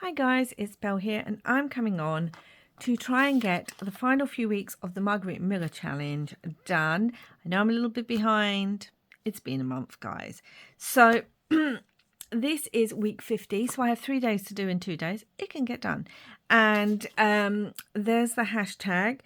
Hi guys, it's Belle here and I'm coming on to try and get the final few weeks of the Margarete Miller challenge done. I know I'm a little bit behind. It's been a month, guys. So this is week 50, so I have 3 days to do in 2 days. It can get done. And there's the hashtag.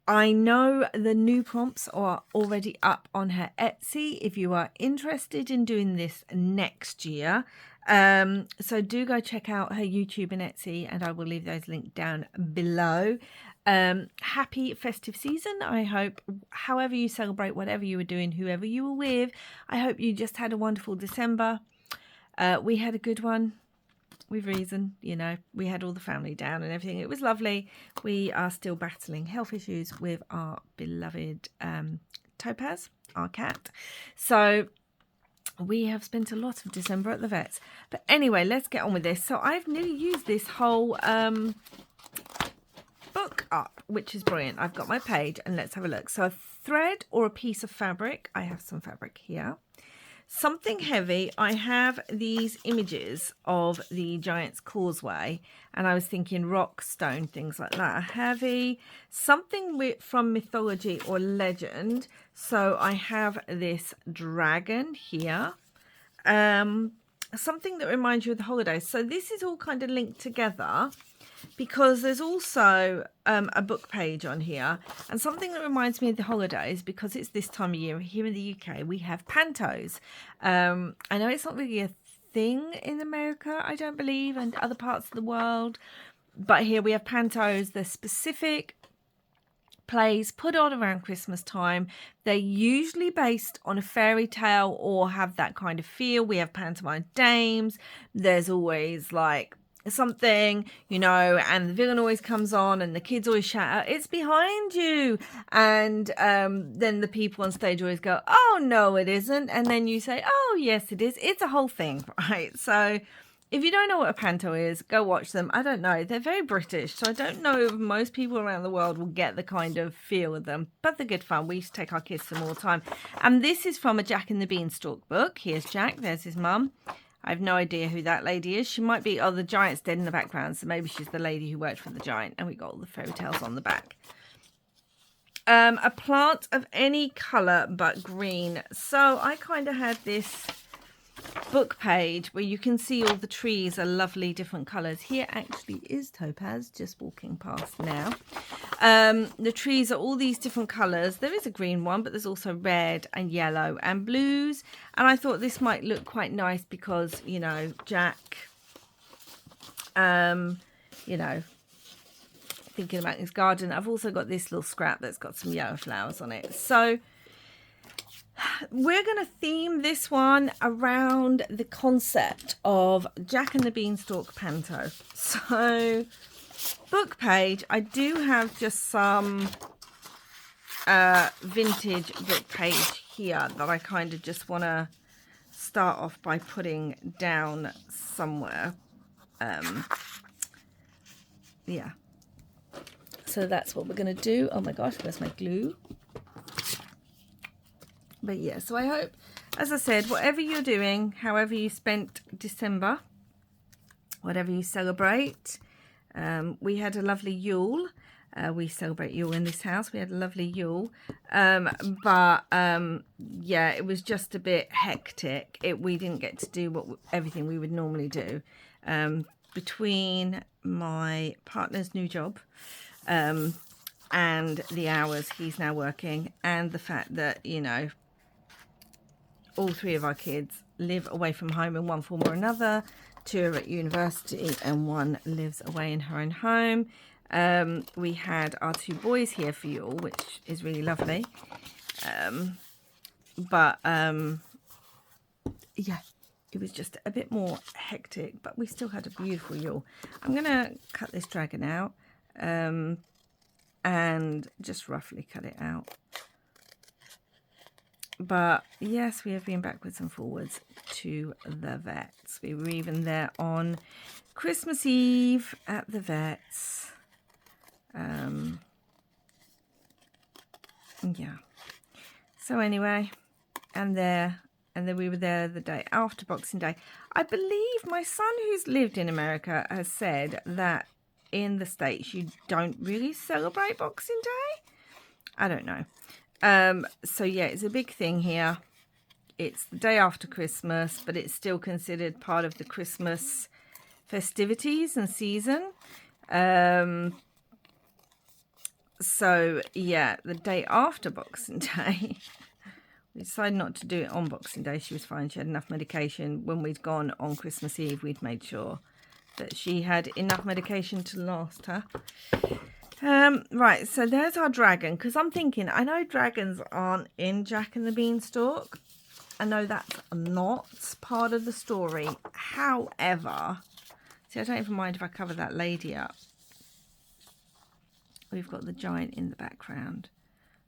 I know the new prompts are already up on her Etsy if you are interested in doing this next year. So do go check out her YouTube and Etsy, and I will leave those linked down below. Happy festive season. I hope, however you celebrate, whatever you were doing, whoever you were with, I hope you just had a wonderful December. We had a good one. With reason, you know, we had all the family down and everything. It was lovely. We are still battling health issues with our beloved Topaz, our cat. So we have spent a lot of December at the vets. But anyway, let's get on with this. So I've nearly used this whole book up, which is brilliant. I've got my page and let's have a look. So a thread or a piece of fabric. I have some fabric here. Something heavy. I have these images of the Giant's Causeway, and I was thinking rock, stone, things like that. Heavy, something from mythology or legend. So I have this dragon here. Something that reminds you of the holidays. So this is all kind of linked together, because there's also a book page on here, and something that reminds me of the holidays, because it's this time of year here in the UK, we have Pantos. I know it's not really a thing in America, I don't believe, and other parts of the world, but here we have Pantos. They're specific plays put on around Christmas time. They're usually based on a fairy tale or have that kind of feel. We have pantomime dames. There's always like something, you know, and the villain always comes on and the kids always shout out, "It's behind you," and then the people on stage always go, "Oh no it isn't," and then you say, "Oh yes it is." It's a whole thing, right? So if you don't know what a panto is, go watch them. I don't know, they're very British, so I don't know if most people around the world will get the kind of feel of them, but they're good fun. We used to take our kids to them all the time. And this is from a Jack and the Beanstalk book. Here's Jack, there's his mum. I have no idea who that lady is. She might be, oh, the giant's dead in the background, so maybe she's the lady who worked for the giant. And we got all the fairy tales on the back. A plant of any colour but green. So I kind of had this book page where you can see all the trees are lovely different colours. Here actually is Topaz, just walking past now. The trees are all these different colours. There is a green one, but there's also red and yellow and blues. And I thought this might look quite nice because, you know, Jack, you know, thinking about his garden. I've also got this little scrap that's got some yellow flowers on it. So we're going to theme this one around the concept of Jack and the Beanstalk Panto. So book page, I do have just some vintage book page here that I kind of just want to start off by putting down somewhere. Yeah, so that's what we're going to do. Oh my gosh, where's my glue? But yeah, so I hope, as I said, whatever you're doing, however you spent December, whatever you celebrate. We had a lovely Yule. We celebrate Yule in this house. We had a lovely Yule. Yeah, it was just a bit hectic. We didn't get to do everything we would normally do. Between my partner's new job and the hours he's now working, and the fact that, you know, all 3 of our kids live away from home in one form or another. 2 are at university and 1 lives away in her own home. We had our 2 boys here for Yule, which is really lovely. Yeah, it was just a bit more hectic, but we still had a beautiful Yule. I'm going to cut this dragon out and just roughly cut it out. But yes, we have been backwards and forwards to the vets. We were even there on Christmas Eve at the vets. Yeah. So anyway, and there And then we were there the day after Boxing Day. I believe my son, who's lived in America, has said that in the States you don't really celebrate Boxing Day. I don't know. So yeah, it's a big thing here. It's the day after Christmas, but it's still considered part of the Christmas festivities and season. So yeah, the day after Boxing Day, we decided not to do it on Boxing Day. She was fine. She had enough medication. When we'd gone on Christmas Eve, we'd made sure that she had enough medication to last her. Right, so there's our dragon, because I'm thinking, I know dragons aren't in Jack and the Beanstalk. I know that's not part of the story. However, see, I don't even mind if I cover that lady up. We've got the giant in the background.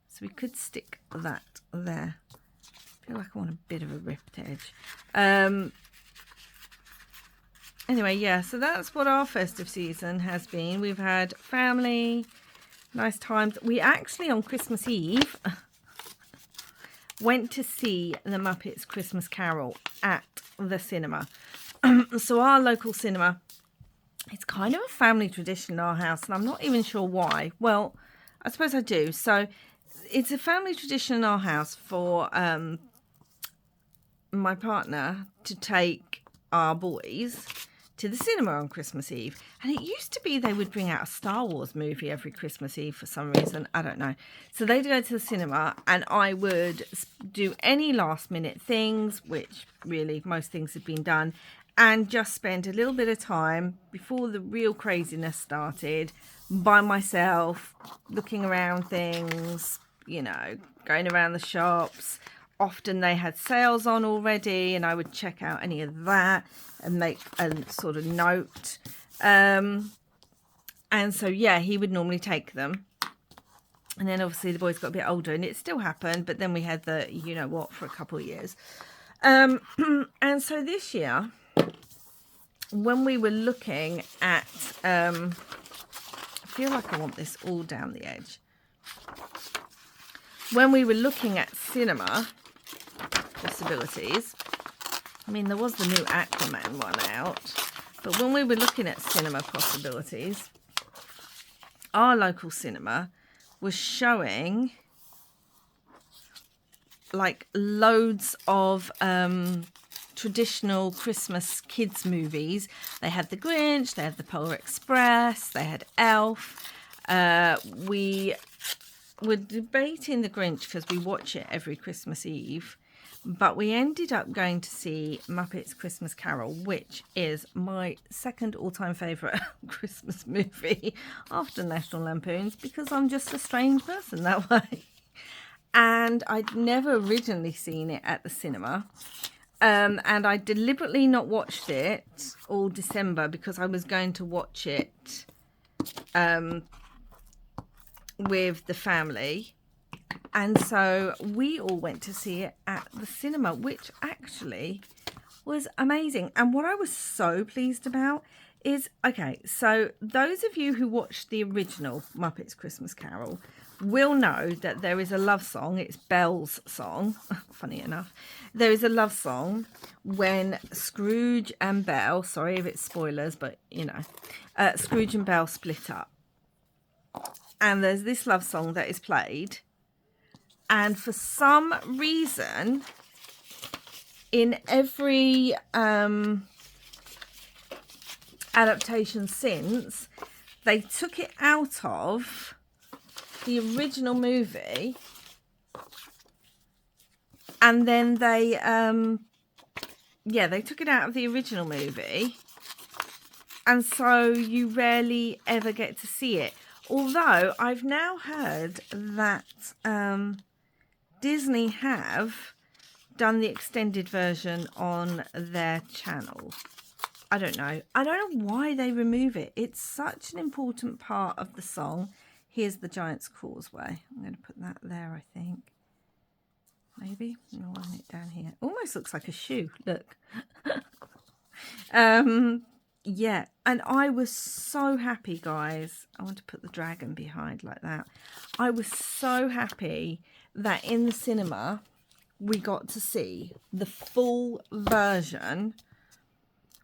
So we could stick that there. I feel like I want a bit of a ripped edge. Anyway, yeah, so that's what our festive season has been. We've had family, nice times. We actually, on Christmas Eve, went to see the Muppets Christmas Carol at the cinema. So our local cinema, it's kind of a family tradition in our house, and I'm not even sure why. Well, I suppose I do. So it's a family tradition in our house for my partner to take our boys to the cinema on Christmas Eve. And it used to be they would bring out a Star Wars movie every Christmas Eve for some reason. I don't know. So they'd go to the cinema and I would do any last minute things, which really most things had been done, and just spend a little bit of time before the real craziness started by myself, looking around things, you know, going around the shops. Often they had sales on already and I would check out any of that and make a sort of note. And so, yeah, he would normally take them. And then obviously the boys got a bit older and it still happened. But then we had the, you know what, for a couple of years. And so this year, when we were looking at, I feel like I want this all down the edge. When we were looking at cinema possibilities, I mean, there was the new Aquaman one out, but when we were looking at cinema possibilities, our local cinema was showing like loads of traditional Christmas kids movies. They had The Grinch, they had The Polar Express, they had Elf. We were debating The Grinch because we watch it every Christmas Eve, but we ended up going to see Muppets Christmas Carol, which is my second all-time favourite Christmas movie after National Lampoon's, because I'm just a strange person that way. And I'd never originally seen it at the cinema. And I deliberately not watched it all December because I was going to watch it with the family. And so we all went to see it at the cinema, which actually was amazing. And what I was so pleased about is, okay, so those of you who watched the original Muppets Christmas Carol will know that there is a love song. It's Belle's song, funny enough. There is a love song when Scrooge and Belle, sorry if it's spoilers, but you know, Scrooge and Belle split up. And there's this love song that is played. And for some reason, in every adaptation since, they took it out of the original movie, and then they took it out of the original movie, and so you rarely ever get to see it. Although I've now heard that Disney have done the extended version on their channel. I don't know why they remove it. It's such an important part of the song. Here's the Giant's Causeway. I'm going to put that there, I think. Maybe. No, I want it down here. Almost looks like a shoe. Look. Yeah. And I was so happy, guys. I want to put the dragon behind like that. I was so happy that in the cinema we got to see the full version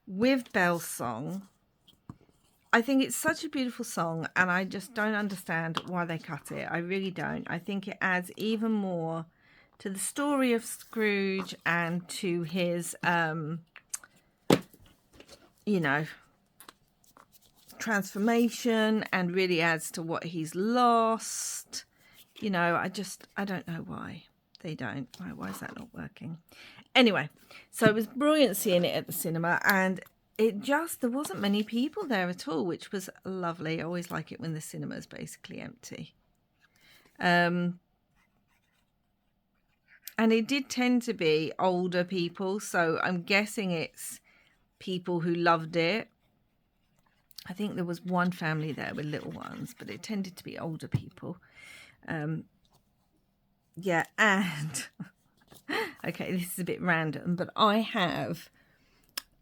with Belle's song. I think it's such a beautiful song, and I just don't understand why they cut it. I really don't. I think it adds even more to the story of Scrooge and to his, you know, transformation, and really adds to what he's lost. You know, I don't know why they don't. Why is that not working? Anyway, so it was brilliant seeing it at the cinema, and there wasn't many people there at all, which was lovely. I always like it when the cinema is basically empty. And it did tend to be older people, so I'm guessing it's people who loved it. I think there was one family there with little ones, but it tended to be older people. Yeah, and okay, this is a bit random, but I have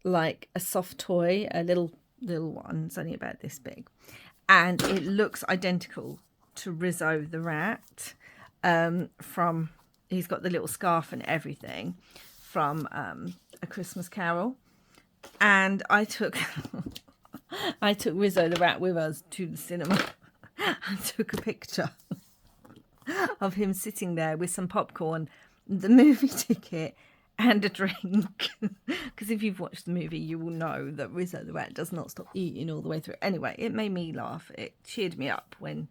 like a soft toy, a little one. It's only about this big, and it looks identical to Rizzo the rat. From he's got the little scarf and everything from A Christmas Carol, and I took Rizzo the rat with us to the cinema. I took a picture of him sitting there with some popcorn, the movie ticket, and a drink. Because if you've watched the movie, you will know that Rizzo the rat does not stop eating all the way through. Anyway, it made me laugh. It cheered me up when,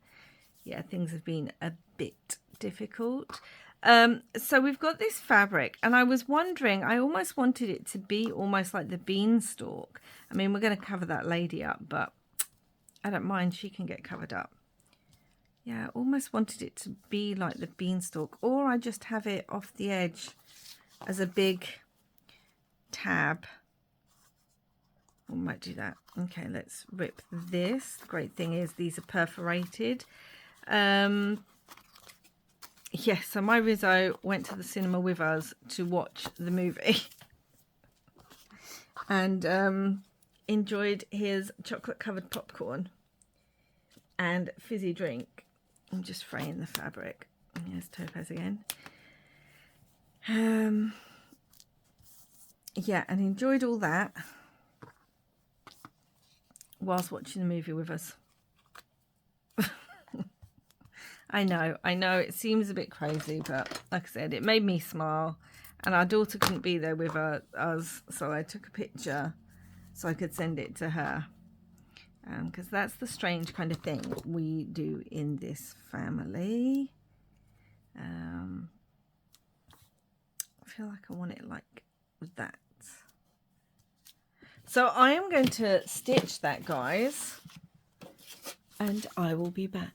yeah, things have been a bit difficult. So we've got this fabric, and I was wondering, I almost wanted it to be almost like the beanstalk. I mean, we're going to cover that lady up, but I don't mind. She can get covered up. Yeah, I almost wanted it to be like the beanstalk, or I just have it off the edge as a big tab. I might do that. Okay, let's rip this. The great thing is these are perforated. Yes, so my Rizzo went to the cinema with us to watch the movie and enjoyed his chocolate-covered popcorn and fizzy drink. I'm just fraying the fabric. Here's Topaz again. Yeah, and enjoyed all that whilst watching the movie with us. I know, it seems a bit crazy, but like I said, it made me smile, and our daughter couldn't be there with us, so I took a picture so I could send it to her, because that's the strange kind of thing we do in this family. I feel like I want it like that. So I am going to stitch that, guys, and I will be back.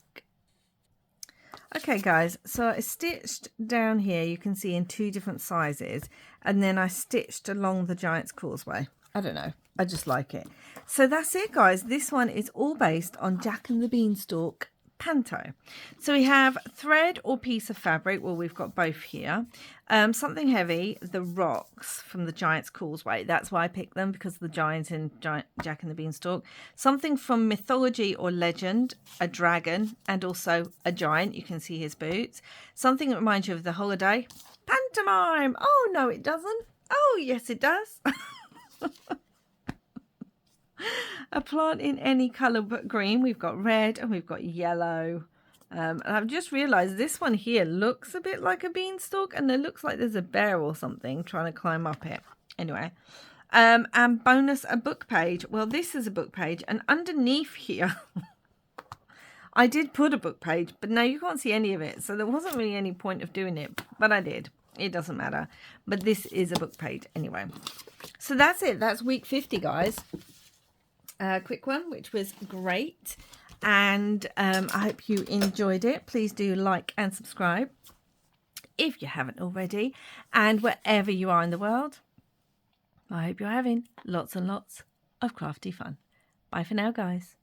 Okay, guys, so I stitched down here, you can see, in 2 different sizes, and then I stitched along the Giant's Causeway. I don't know, I just like it. So that's it, guys. This one is all based on Jack and the Beanstalk Panto. So we have thread or piece of fabric. Well, we've got both here. Something heavy, the rocks from the Giant's Causeway. That's why I picked them, because of the giant in Jack and the Beanstalk. Something from mythology or legend, a dragon, and also a giant. You can see his boots. Something that reminds you of the holiday. Pantomime. Oh, no, it doesn't. Oh, yes, it does. A plant in any colour but green. We've got red and we've got yellow. And I've just realised this one here looks a bit like a beanstalk, and it looks like there's a bear or something trying to climb up it. Anyway, and bonus, a book page. Well, this is a book page, and underneath here I did put a book page, but now you can't see any of it, so there wasn't really any point of doing it, but I did. It doesn't matter, but this is a book page anyway. So that's it. That's week 50, guys. Quick one, which was great, and I hope you enjoyed it. Please do like and subscribe if you haven't already, and wherever you are in the world, I hope you're having lots and lots of crafty fun. Bye for now, guys.